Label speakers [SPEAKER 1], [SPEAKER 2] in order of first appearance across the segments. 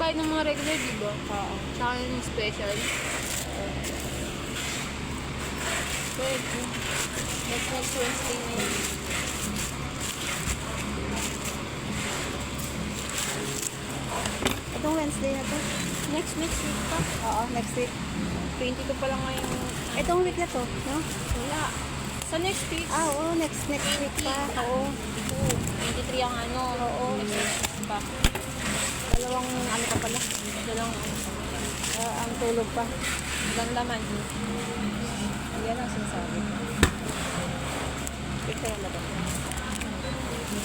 [SPEAKER 1] bayad ng mga regular, di ba?
[SPEAKER 2] Oo.
[SPEAKER 1] Tsaka yung special. Pwede. Next Wednesday na yun.
[SPEAKER 2] Itong Wednesday na to.
[SPEAKER 1] Next week pa.
[SPEAKER 2] Oo, next week.
[SPEAKER 1] 22 pa lang ngayon.
[SPEAKER 2] Itong week na to, no?
[SPEAKER 1] Wala. Sa next week.
[SPEAKER 2] Oo, next week pa. Oo.
[SPEAKER 1] 23 ang ano.
[SPEAKER 2] Oo.
[SPEAKER 1] Next week pa.
[SPEAKER 2] Dalawang ano ka pala.
[SPEAKER 1] Dalawang
[SPEAKER 2] Ang tulog pa.
[SPEAKER 1] Ilang laman.
[SPEAKER 2] Yan ang sinasabi. Picture na ba?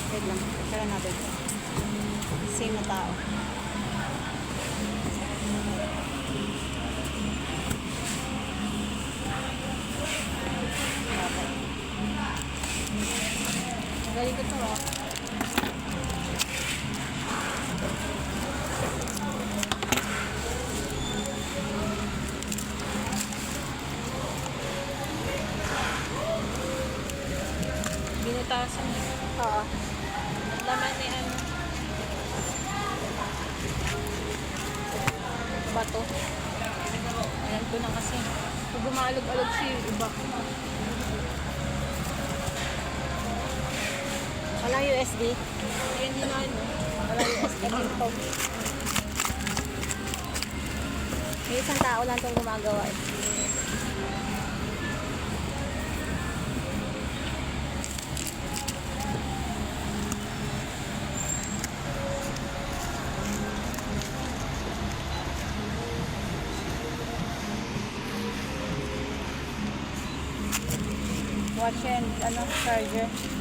[SPEAKER 2] Wait lang. Picture natin. Same na tao. Okay.
[SPEAKER 1] Galing ko to. Binutasan.
[SPEAKER 2] Oo.
[SPEAKER 1] Laman ni ano. Bato. Alam ko na kasi. Kung bumalog-alog siya yung iba.
[SPEAKER 2] Walang USD.
[SPEAKER 1] Ayun din na ano.
[SPEAKER 2] Walang USD. Ito. May isang tao lang itong gumagawa eh. Watch and charger.